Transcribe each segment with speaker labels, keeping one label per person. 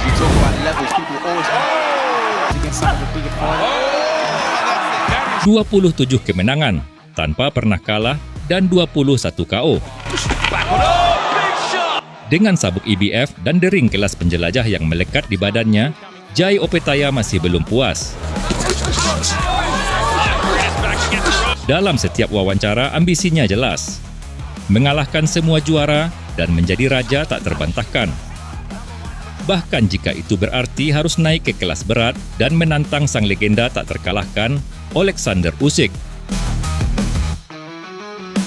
Speaker 1: You talk about levels, people always against some of the bigger fighters.
Speaker 2: 27 kemenangan, tanpa pernah kalah, dan 21 KO. Dengan sabuk IBF dan dering kelas penjelajah yang melekat di badannya, Jai Opetaia masih belum puas. Dalam setiap wawancara, ambisinya jelas. Mengalahkan semua juara dan menjadi raja tak terbantahkan. Bahkan jika itu berarti harus naik ke kelas berat dan menantang sang legenda tak terkalahkan, Alexander Usyk.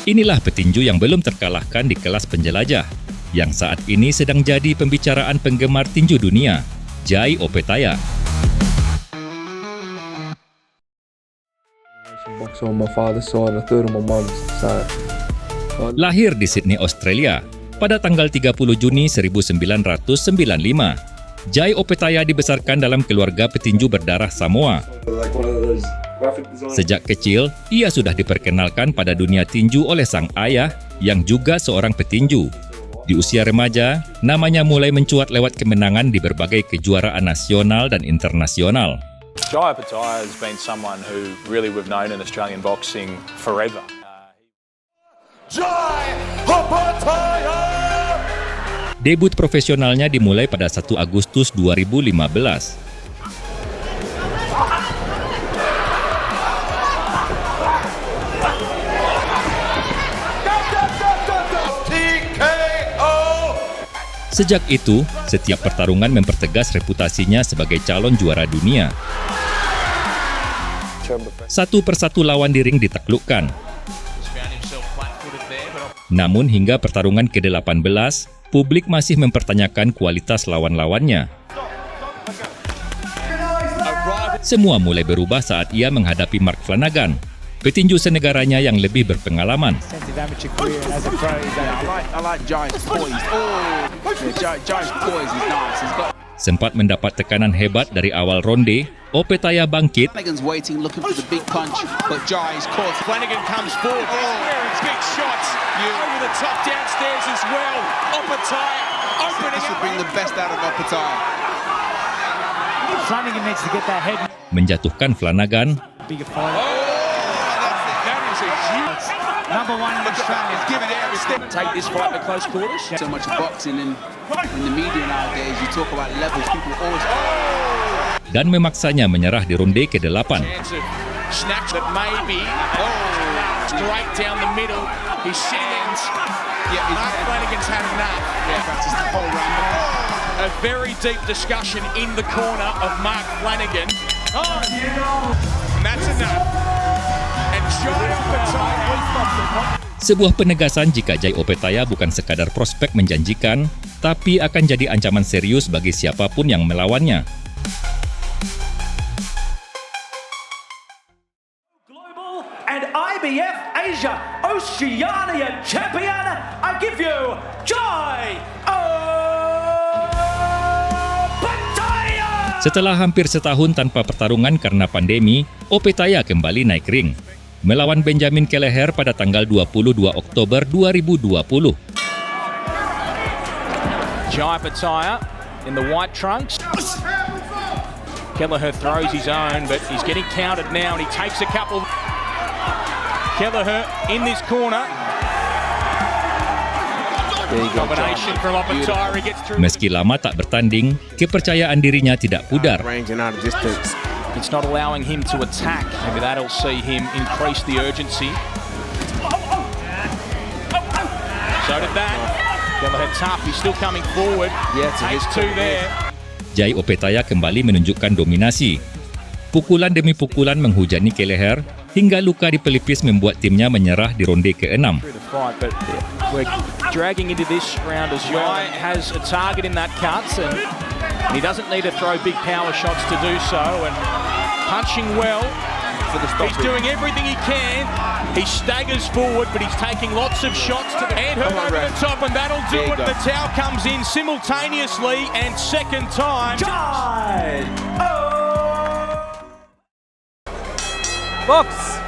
Speaker 2: Inilah petinju yang belum terkalahkan di kelas penjelajah, yang saat ini sedang jadi pembicaraan penggemar tinju dunia, Jai Opetaia. Lahir di Sydney, Australia, pada tanggal 30 Juni 1995. Jai Opetaia dibesarkan dalam keluarga petinju berdarah Samoa. Sejak kecil, ia sudah diperkenalkan pada dunia tinju oleh sang ayah yang juga seorang petinju. Di usia remaja, namanya mulai mencuat lewat kemenangan di berbagai kejuaraan nasional dan internasional.
Speaker 3: Jai Opetaia has been someone who really we've known in Australian boxing forever.
Speaker 4: Jai Opetaia!
Speaker 2: Debut profesionalnya dimulai pada 1 Agustus 2015. Sejak itu, setiap pertarungan mempertegas reputasinya sebagai calon juara dunia. Satu persatu lawan di ring ditaklukkan. Namun hingga pertarungan ke-18, publik masih mempertanyakan kualitas lawan-lawannya. Semua mulai berubah saat ia menghadapi Mark Flanagan, petinju senegaranya yang lebih berpengalaman. Sempat mendapat tekanan hebat dari awal ronde, Opetaia bangkit
Speaker 5: Flanagan comes forward. Wearing big shots over the top downstairs as well. Opetaia opening up.
Speaker 1: Bring the best out of Opetaia.
Speaker 5: Flanagan needs to get that head.
Speaker 2: menjatuhkan Flanagan.
Speaker 5: Bigger fight. That is a huge number one in Australia. Give it out. Take this fight to close quarters.
Speaker 1: So much boxing in the media nowadays. You talk about levels, people always.
Speaker 2: Dan memaksanya menyerah di ronde ke-8.
Speaker 5: Snatch that maybe straight down the middle. He's sitting in. Mark Flanagan's had enough.
Speaker 1: Practice the whole round.
Speaker 5: A very deep discussion in the corner of Mark Flanagan. And that's enough. And Jai Opetaia.
Speaker 2: Sebuah penegasan jika Jai Opetaia bukan sekadar prospek menjanjikan, tapi akan jadi ancaman serius bagi siapapun yang melawannya.
Speaker 6: Global and IBF Asia Oceania Champion, I give you Jai Opetaia!
Speaker 2: Setelah hampir setahun tanpa pertarungan karena pandemi, Opetaia kembali naik ring, melawan Benjamin Kelleher pada tanggal 22 Oktober 2020.
Speaker 5: Jai Opetaia in the white trunks. Kelleher throws his own, but he's getting counted now, and he takes a couple. Kelleher in this corner. Combination from Opetaia, he gets through.
Speaker 2: Meski lama tak bertanding, kepercayaan dirinya tidak pudar.
Speaker 5: It's not allowing him to attack. Maybe that'll see him increase the urgency. So did that. Kelleher tough, he's still coming forward. Takes two there.
Speaker 2: Jai Opetaia kembali menunjukkan dominasi. Pukulan demi pukulan menghujani Kelleher, hingga luka di pelipis membuat timnya menyerah di ronde ke-6.
Speaker 5: We're dragging into this round as Jai has a target in that cuts, and he doesn't need to throw big power shots to do so, and punching well. He's doing everything he can. He staggers forward, but he's taking lots of shots to the head over the top, and that'll do it. The towel comes in simultaneously, and second time.
Speaker 6: Jai
Speaker 5: Box.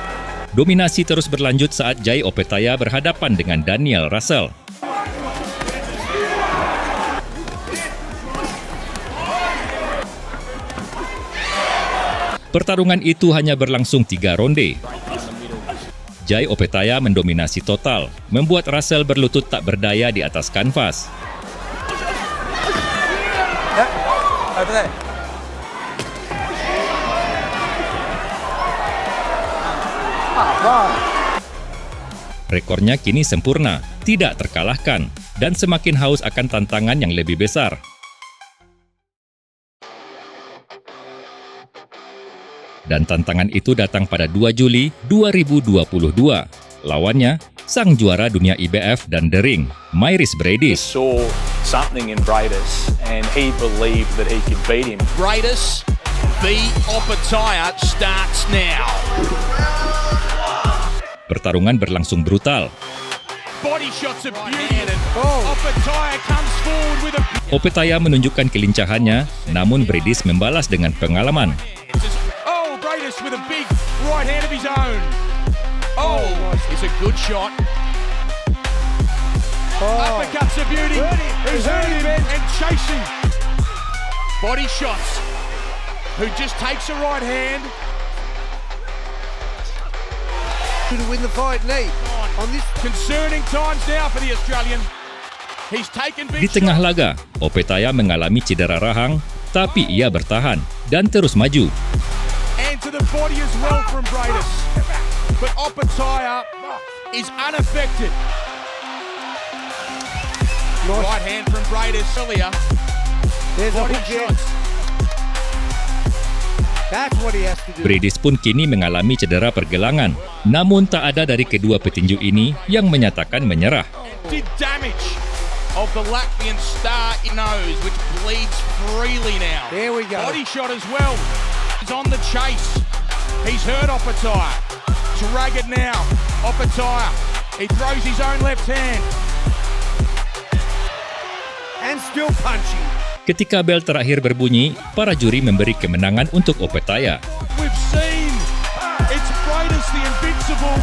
Speaker 2: Dominasi terus berlanjut saat Jai Opetaia berhadapan dengan Daniel Russell. Pertarungan itu hanya berlangsung 3 ronde. Jai Opetaia mendominasi total, membuat Russell berlutut tak berdaya di atas kanvas. Rekornya kini sempurna, tidak terkalahkan, dan semakin haus akan tantangan yang lebih besar. Dan tantangan itu datang pada 2 Juli 2022. Lawannya, sang juara dunia IBF dan The Ring, Mairis Briedis.
Speaker 3: Saw something in Briedis and he believed that he could beat him.
Speaker 5: Briedis v Opetaia starts now.
Speaker 2: Pertarungan berlangsung brutal.
Speaker 5: Body shots of beauty and Opetaia comes forward with a...
Speaker 2: Opetaia menunjukkan kelincahannya, namun Briedis membalas dengan pengalaman.
Speaker 5: Oh, Briedis with a big right hand of his own. Oh, it's a good shot. Uppercuts of beauty. Who's hurting and chasing. Body shots. Who just takes a right hand.
Speaker 7: To win the fight, Lee. On this
Speaker 5: Concerning times now for the Australian. He's taken
Speaker 2: Di
Speaker 5: big
Speaker 2: tengah
Speaker 5: shots.
Speaker 2: laga, Opetaia mengalami cedera rahang, tapi ia bertahan dan terus maju.
Speaker 5: And to the body as well from Briedis. But Opetaia is unaffected. Right hand from Briedis earlier.
Speaker 7: there's a
Speaker 5: Body
Speaker 7: hook there.
Speaker 5: shots.
Speaker 7: That's what he has to do.
Speaker 2: Briedis pun kini mengalami cedera pergelangan, namun tak ada dari kedua petinju ini yang menyatakan menyerah.
Speaker 5: Did damage of the Latvian star in nose, which bleeds freely now.
Speaker 7: There we go.
Speaker 5: Body shot as well. He's on the chase. He's hurt Opetaia. Drag it now. Opetaia. He throws his own left hand.
Speaker 7: And still punching.
Speaker 2: Ketika bel terakhir berbunyi, para juri memberi kemenangan untuk Opetaia.
Speaker 5: We've seen it's Briedis the invincible.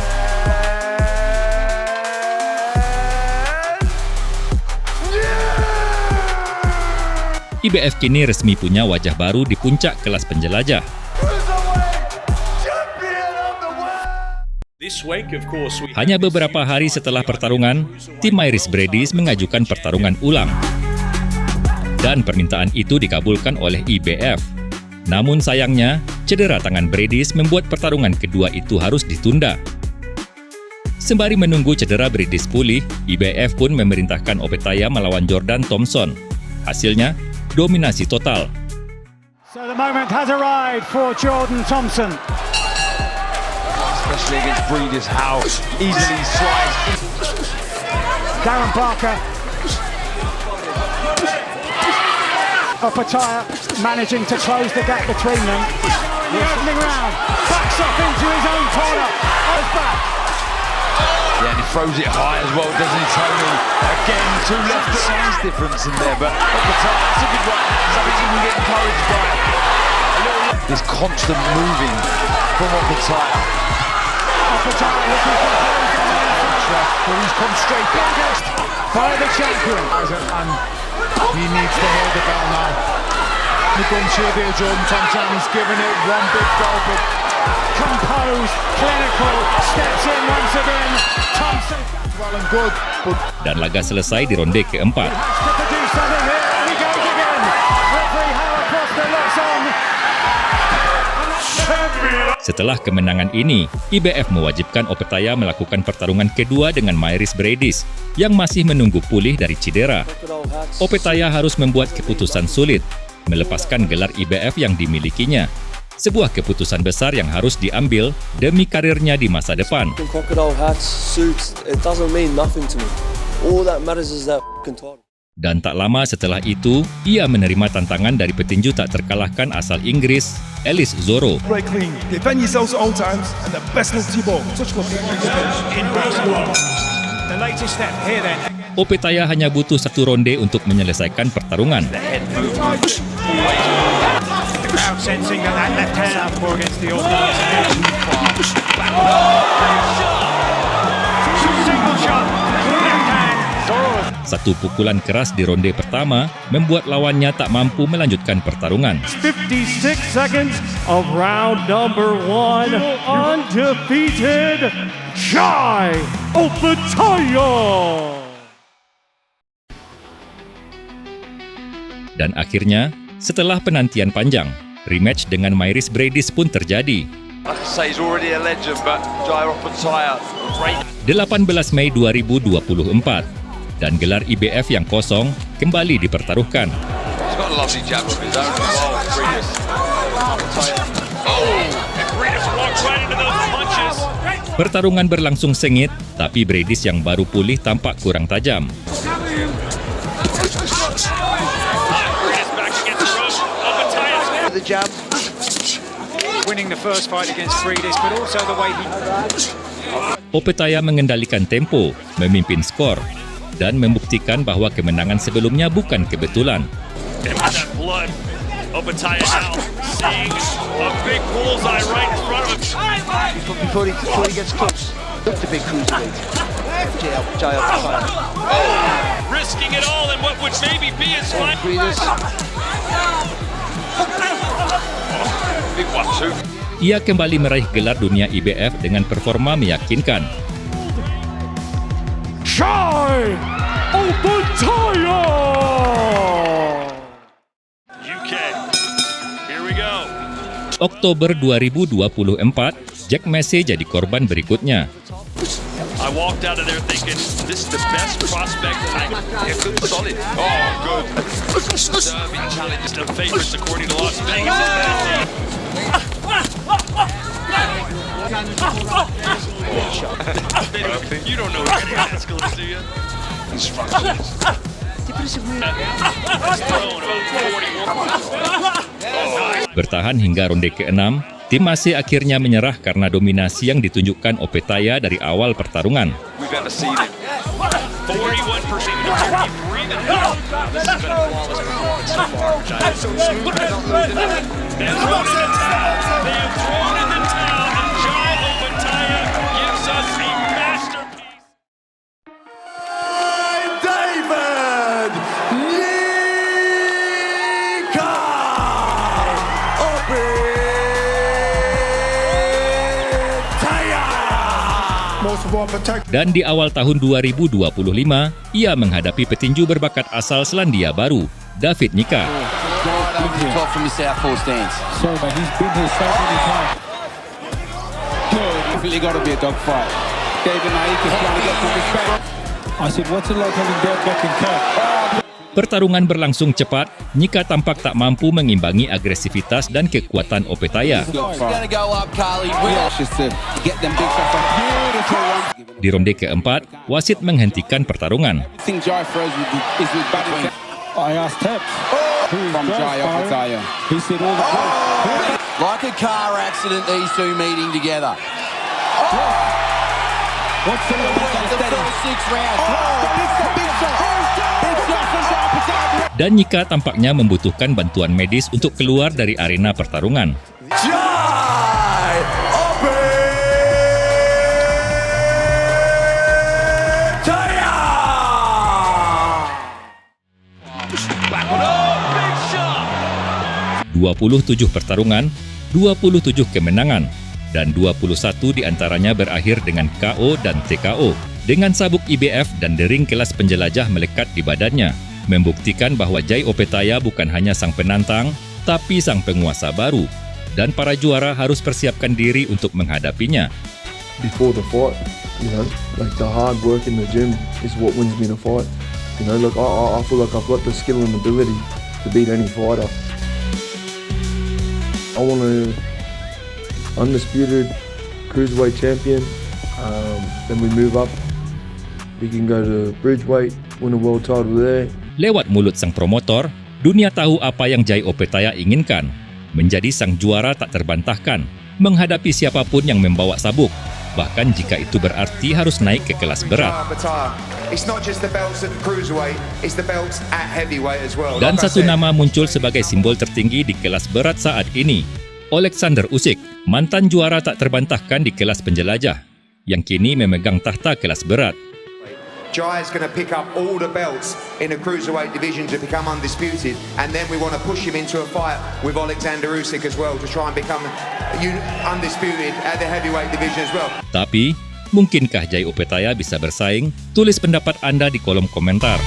Speaker 2: IBF kini resmi punya wajah baru di puncak kelas penjelajah.
Speaker 3: This week, of course, we
Speaker 2: Hanya beberapa hari setelah pertarungan, tim Mairis Briedis mengajukan pertarungan ulang. Dan permintaan itu dikabulkan oleh IBF. Namun sayangnya, cedera tangan Briedis membuat pertarungan kedua itu harus ditunda. Sembari menunggu cedera Briedis pulih, IBF pun memerintahkan Opetaia melawan Jordan Thompson. Hasilnya, dominasi total.
Speaker 8: So the moment has arrived for Jordan Thompson.
Speaker 4: Especially against Briedis, how easily slides.
Speaker 8: Darren Parker. Opetaia managing to close the gap between them. The opening round, backs off into his own corner. Goes back.
Speaker 4: Yeah, and he throws it high as well, doesn't he, Tony? Again, two left size difference in there, but that's a good one. Something you can get encouraged by. This constant moving from Opetaia.
Speaker 8: Opetaia looking for
Speaker 4: But he's come straight back.
Speaker 8: by the champion.
Speaker 4: And he needs to hold the bell now. The gunshot there, Jordan Thompson. He's given it one big go, but
Speaker 8: Composed, clinical, steps in once again. Thompson
Speaker 4: well and good. But
Speaker 2: Dan laga selesai di ronde keempat.
Speaker 8: has to produce something here, and he goes again. Referee Howard Foster looks on.
Speaker 2: Setelah kemenangan ini, IBF mewajibkan Opetaia melakukan pertarungan kedua dengan Mairis Briedis yang masih menunggu pulih dari cedera. Opetaia harus membuat keputusan sulit, melepaskan gelar IBF yang dimilikinya. Sebuah keputusan besar yang harus diambil demi karirnya di masa depan.
Speaker 9: Crocodile hats, suits, it doesn't mean nothing to me. All that matters is that title.
Speaker 2: Dan tak lama setelah itu, ia menerima tantangan dari petinju tak terkalahkan asal Inggris, Ellis Zorro.
Speaker 10: Break clean, defend yourselves at all times, and the best of T-ball. Touch club.
Speaker 8: In basketball. The latest step here then.
Speaker 2: Opetaia hanya butuh 1 ronde untuk menyelesaikan pertarungan.
Speaker 8: Crowd sensing that left hand up against the orthodox. Single shot, left hand.
Speaker 2: Satu pukulan keras di ronde pertama membuat lawannya tak mampu melanjutkan pertarungan.
Speaker 8: 56 seconds of round number 1. Undefeated, Jai Opetaia.
Speaker 2: Dan akhirnya, setelah penantian panjang, rematch dengan Mairis Briedis pun terjadi. 18 Mei 2024, dan gelar IBF yang kosong kembali dipertaruhkan. Pertarungan berlangsung sengit, tapi Briedis yang baru pulih tampak kurang tajam.
Speaker 4: The jab, winning the first fight against Briedis, but also the way he...
Speaker 2: Opetaia mengendalikan tempo, memimpin skor, dan membuktikan bahwa kemenangan sebelumnya bukan kebetulan.
Speaker 11: Opetaia now seeing a big bullseye right in front of him.
Speaker 7: Before he gets close. Look the big cruiserweight. Jai Opetaia.
Speaker 11: Risking it all in what would maybe be his final.
Speaker 2: Ia kembali meraih gelar dunia IBF dengan performa meyakinkan.
Speaker 8: Jai Opetaia.
Speaker 11: UK. Here we go.
Speaker 2: Oktober 2024, Jack Massey jadi korban berikutnya.
Speaker 11: I walked out of there thinking this is the best prospect solid. Oh, good. Serving challenge the favorites according to Las Vegas. You don't know what Escalade, do you?
Speaker 2: Bertahan hingga ronde ke-6, tim Massey akhirnya menyerah karena dominasi yang ditunjukkan Opetaia dari awal pertarungan. Dan di awal tahun 2025, ia menghadapi petinju berbakat asal Selandia Baru, David Nyika. Pertarungan berlangsung cepat, Nyika tampak tak mampu mengimbangi agresivitas dan kekuatan Opetaia. Di ronde keempat, wasit menghentikan pertarungan.
Speaker 1: Like a car accident, these two meeting together.
Speaker 7: What's the first 6 rounds?
Speaker 2: Dan Nyika tampaknya membutuhkan bantuan medis untuk keluar dari arena pertarungan.
Speaker 7: Jai Opetaia.
Speaker 2: 27 pertarungan, 27 kemenangan, dan 21 diantaranya berakhir dengan KO dan TKO. Dengan sabuk IBF dan dering kelas penjelajah melekat di badannya, membuktikan bahwa Jai Opetaia bukan hanya sang penantang, tapi sang penguasa baru, dan para juara harus persiapkan diri untuk menghadapinya.
Speaker 9: Before the fight, like the hard work in the gym is what wins me the fight. Look, I feel like I've got the skill and ability to beat any fighter. I want to undisputed cruiserweight champion. Then we move up. We can go to bridgeweight, win a world title there.
Speaker 2: Lewat mulut sang promotor, dunia tahu apa yang Jai Opetaia inginkan. Menjadi sang juara tak terbantahkan, menghadapi siapapun yang membawa sabuk, bahkan jika itu berarti harus naik ke kelas berat. Dan satu nama muncul sebagai simbol tertinggi di kelas berat saat ini, Alexander Usyk, mantan juara tak terbantahkan di kelas penjelajah, yang kini memegang tahta kelas berat.
Speaker 12: Jai's going to pick up all the belts in the cruiserweight division to become undisputed, and then we want to push him into a fight with Alexander Usyk as well to try and become undisputed at the heavyweight division as well.
Speaker 2: Tapi, mungkinkah Jai Opetaia bisa bersaing? Tulis pendapat Anda di kolom komentar.